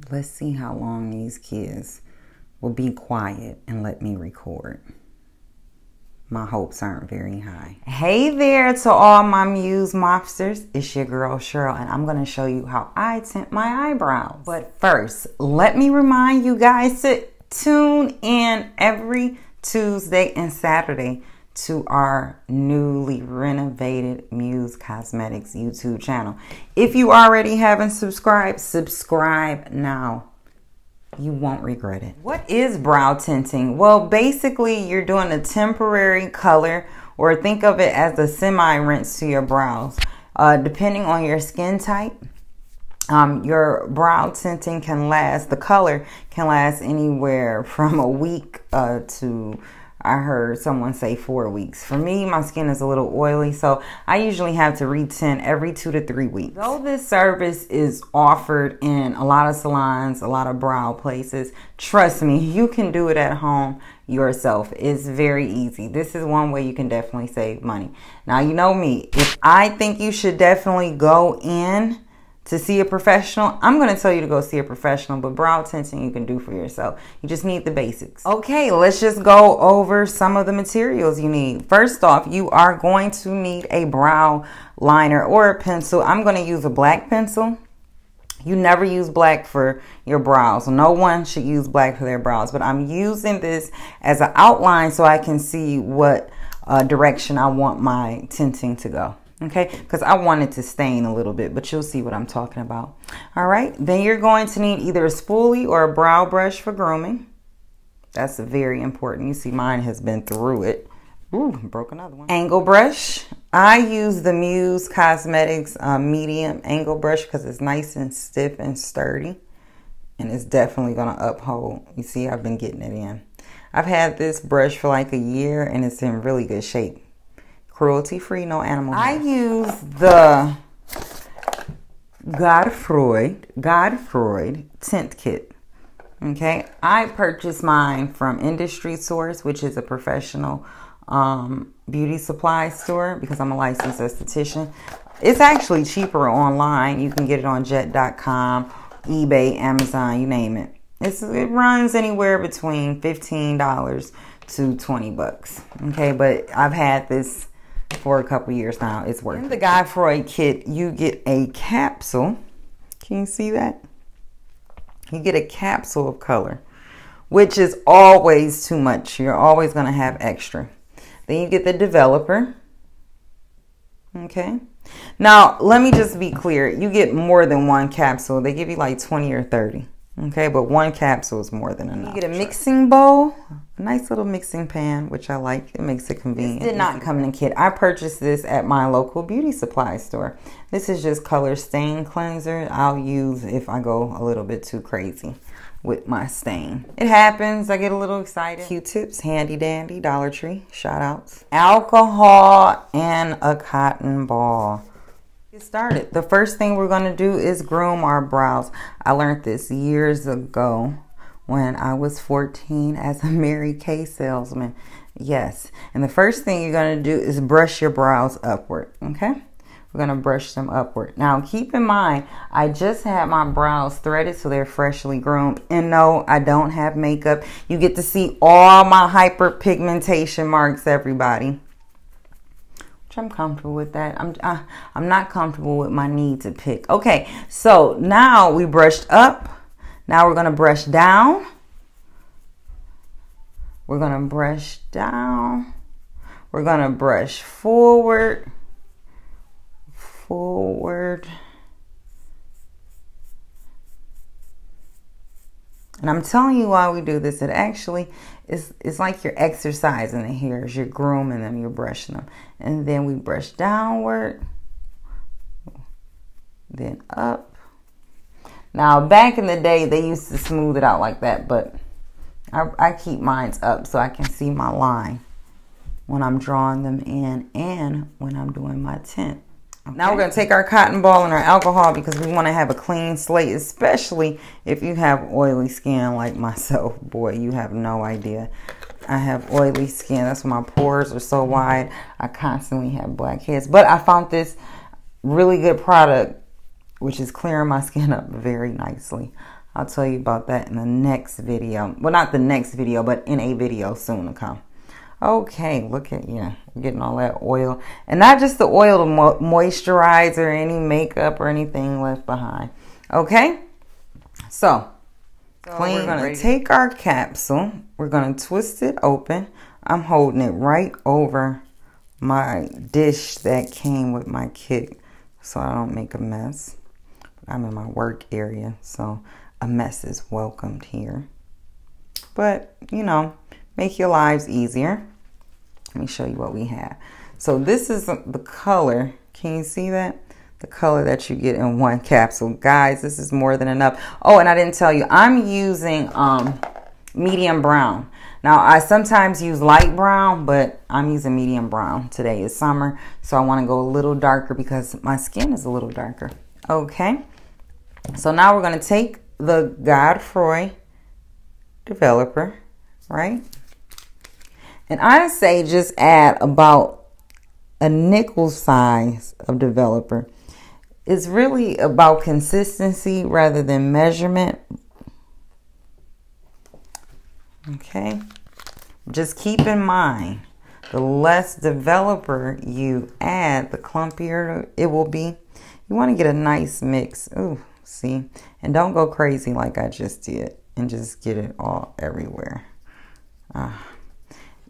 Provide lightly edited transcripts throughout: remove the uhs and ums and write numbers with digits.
Let's see how long these kids will be quiet and let me record. My hopes aren't very high. Hey there to all my Muse mobsters. It's your girl Cheryl, and I'm going to show you how I tint my eyebrows. But first, let me remind you guys to tune in every Tuesday and Saturday to our newly renovated Muse Cosmetics YouTube channel. If you already haven't subscribed, subscribe now. You won't regret it. What is brow tinting? Well, basically you're doing a temporary color, or think of it as a semi-rinse to your brows. Depending on your skin type, your brow tinting can last, the color can last anywhere from a week to, I heard someone say 4 weeks. For me, my skin is a little oily, so I usually have to retint every 2 to 3 weeks. Though this service is offered in a lot of salons, a lot of brow places, trust me, you can do it at home yourself. It's very easy. This is one way you can definitely save money. Now, you know me, if I think you should definitely go in to see a professional, I'm going to tell you to go see a professional, but brow tinting you can do for yourself. You just need the basics. Okay, let's just go over some of the materials you need. First off, you are going to need a brow liner or a pencil. I'm going to use a black pencil. You never use black for your brows. No one should use black for their brows, but I'm using this as an outline so I can see what direction I want my tinting to go. Okay, because I want it to stain a little bit, but you'll see what I'm talking about. All right, then you're going to need either a spoolie or a brow brush for grooming. That's very important. You see mine has been through it. Ooh, broke another one. Angle brush. I use the Muse Cosmetics medium angle brush because it's nice and stiff and sturdy. And it's definitely going to uphold. You see, I've been getting it in. I've had this brush for like a year and it's in really good shape. Cruelty-free, no animal hair. I use the Godefroy Tint Kit. Okay, I purchased mine from Industry Source, which is a professional beauty supply store, because I'm a licensed esthetician. It's actually cheaper online. You can get it on jet.com, eBay, Amazon, you name it. It runs anywhere between $15 to 20 bucks. Okay, but I've had this for a couple years now. It's worth it. In the Godefroy kit, you get a capsule. Can you see that? You get a capsule of color, which is always too much. You're always going to have extra. Then you get the developer. Okay. Now, let me just be clear. You get more than one capsule. They give you like 20 or 30. Okay, but one capsule is more than enough. You get a mixing bowl, a nice little mixing pan, which I like. It makes it convenient. This did not come in a kit. I purchased this at my local beauty supply store. This is just color stain cleanser. I'll use if I go a little bit too crazy with my stain. It happens. I get a little excited. Q-tips, handy dandy, Dollar Tree, shout outs. Alcohol and a cotton ball. Get started. The first thing we're going to do is groom our brows. I learned this years ago when I was 14 as a Mary Kay salesman. Yes. And the first thing you're going to do is brush your brows upward. Okay? We're going to brush them upward. Now, keep in mind, I just had my brows threaded so they're freshly groomed. And no, I don't have makeup. You get to see all my hyperpigmentation marks, everybody. I'm comfortable with that. I'm not comfortable with my need to pick. Okay, so now we brushed up. Now we're going to brush down. We're going to brush down. We're going to brush forward. Forward. And I'm telling you why we do this. It actually it's like you're exercising the hairs. You're grooming them. You're brushing them. And then we brush downward. Then up. Now, back in the day, they used to smooth it out like that. But I keep mine up so I can see my line when I'm drawing them in and when I'm doing my tint. Okay. Now we're going to take our cotton ball and our alcohol because we want to have a clean slate, especially if you have oily skin like myself. Boy, you have no idea. I have oily skin. That's why my pores are so wide. I constantly have blackheads. But I found this really good product, which is clearing my skin up very nicely. I'll tell you about that in the next video. Well, not the next video, but in a video soon to come. Okay, look at you getting all that oil. And not just the oil to moisturize or any makeup or anything left behind. Okay? So we're going to take our capsule. We're going to twist it open. I'm holding it right over my dish that came with my kit so I don't make a mess. I'm in my work area, so a mess is welcomed here. But, you know, make your lives easier. Let me show you what we have. So this is the color. Can you see that? The color that you get in one capsule. Guys, this is more than enough. Oh, and I didn't tell you, I'm using medium brown. Now, I sometimes use light brown, but I'm using medium brown. Today is summer, so I want to go a little darker because my skin is a little darker. Okay. So now we're going to take the Godefroy developer, right? And I say just add about a nickel size of developer. It's really about consistency rather than measurement. Okay. Just keep in mind, the less developer you add, the clumpier it will be. You want to get a nice mix. Ooh, see? And don't go crazy like I just did and just get it all everywhere.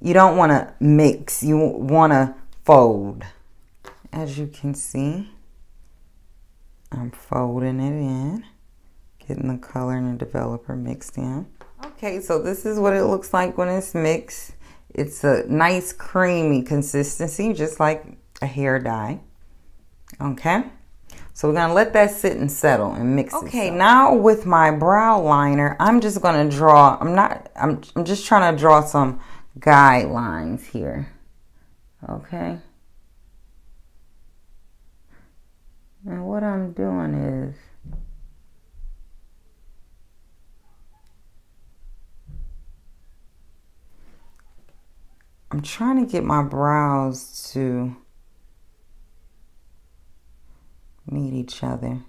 You don't want to mix. You want to fold. As you can see, I'm folding it in, getting the color and the developer mixed in. Okay, so this is what it looks like when it's mixed. It's a nice creamy consistency, just like a hair dye. Okay, so we're gonna let that sit and settle and mix it. Okay, now with my brow liner, I'm just gonna draw. I'm just trying to draw some guidelines here. Okay. And what I'm doing is I'm trying to get my brows to meet each other.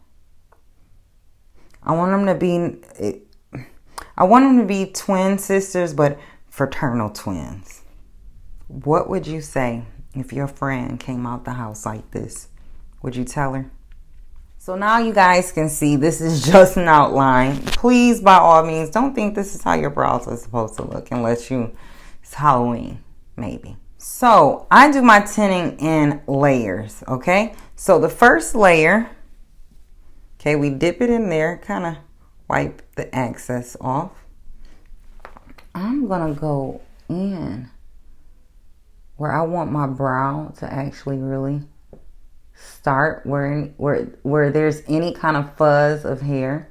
I want them to be twin sisters, but fraternal twins. What would you say if your friend came out the house like this? Would you tell her? So now you guys can see this is just an outline. Please, by all means, don't think this is how your brows are supposed to look unless it's Halloween, maybe. So I do my tinting in layers, okay? So the first layer, okay, we dip it in there, kind of wipe the excess off. I'm gonna go in where I want my brow to actually really start, where there's any kind of fuzz of hair.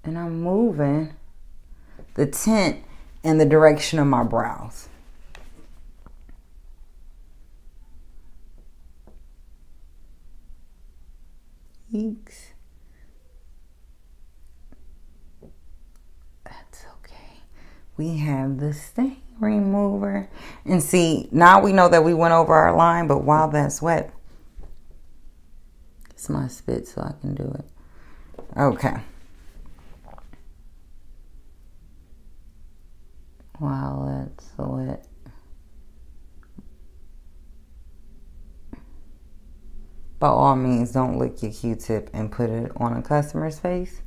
And I'm moving the tint in the direction of my brows. Eeks. That's okay. We have the stain remover. And see, now we know that we went over our line, but while that's wet, it's my spit so I can do it. Okay. While that's wet. By all means, don't lick your Q-tip and put it on a customer's face.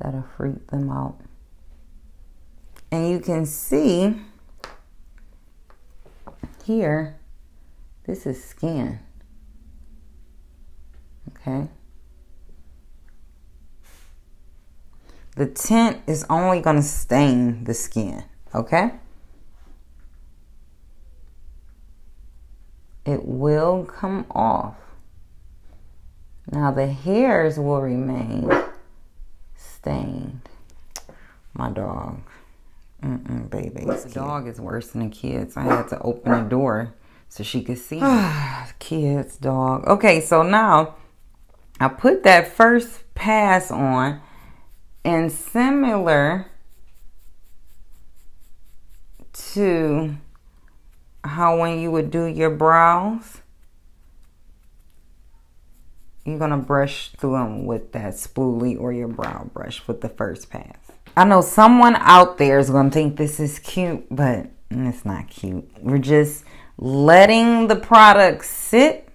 That'll freak them out. And you can see here, this is skin. Okay. The tint is only going to stain the skin. Okay. It will come off. Now the hairs will remain stained. My dog. Baby. The dog is worse than the kids. I had to open the door so she could see. Kids, dog. Okay, so now I put that first pass on, and similar to how when you would do your brows, you're going to brush through them with that spoolie or your brow brush with the first pass. I know someone out there is going to think this is cute, but it's not cute. We're just letting the product sit.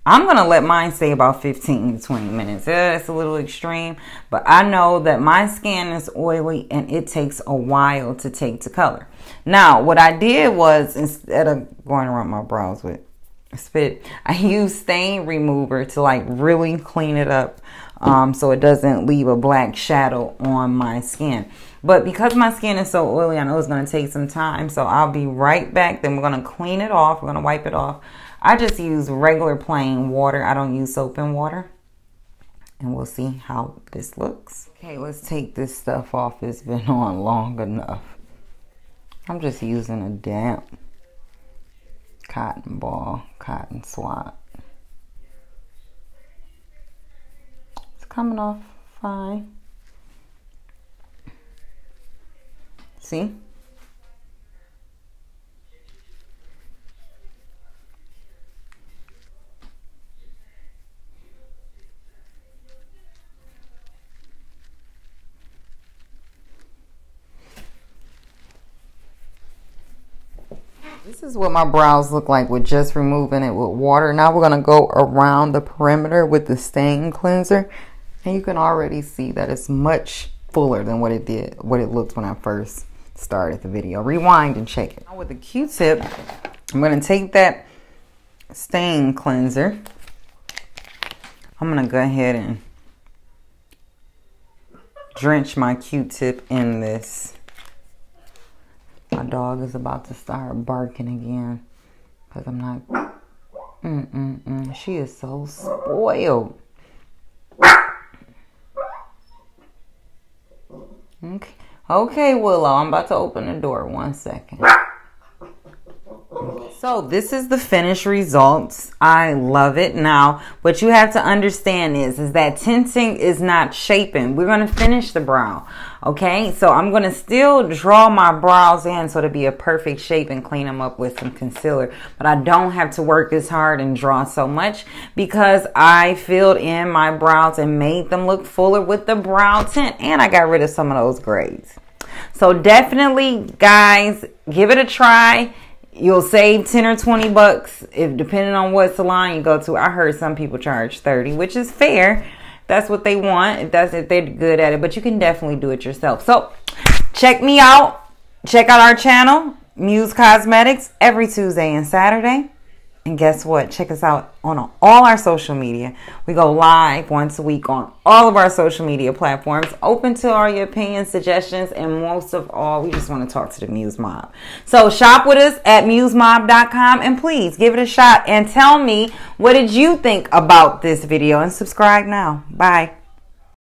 I'm going to let mine stay about 15 to 20 minutes. It's a little extreme, but I know that my skin is oily and it takes a while to take to color. Now, what I did was, instead of going around my brows with spit, I used stain remover to like really clean it up so it doesn't leave a black shadow on my skin. But because my skin is so oily, I know it's going to take some time, so I'll be right back. Then we're going to clean it off. We're going to wipe it off. I just use regular plain water. I don't use soap and water. And we'll see how this looks. Okay, let's take this stuff off. It's been on long enough. I'm just using a damp cotton ball, cotton swab. It's coming off fine. See? This is what my brows look like with just removing it with water. Now we're going to go around the perimeter with the stain cleanser. And you can already see that it's much fuller than what it looked when I first started the video. Rewind and check it. Now with the Q-tip, I'm going to take that stain cleanser. I'm going to go ahead and drench my Q-tip in this. My dog is about to start barking again because I'm not. She is so spoiled. Okay, Willow, I'm about to open the door. 1 second. So this is the finished results. I love it. Now, what you have to understand is that tinting is not shaping. We're going to finish the brow. Okay, so I'm going to still draw my brows in so to be a perfect shape and clean them up with some concealer. But I don't have to work as hard and draw so much because I filled in my brows and made them look fuller with the brow tint. And I got rid of some of those grays. So definitely, guys, give it a try. You'll save 10 or 20 bucks if depending on what salon you go to. I heard some people charge 30, which is fair. That's what they want, if they're good at it, but you can definitely do it yourself. So check me out. Check out our channel, Muse Cosmetics, every Tuesday and Saturday. And guess what? Check us out on all our social media. We go live once a week on all of our social media platforms. Open to all your opinions, suggestions, and most of all, we just want to talk to the Muse Mob. So shop with us at musemob.com and please give it a shot and tell me what did you think about this video and subscribe now. Bye.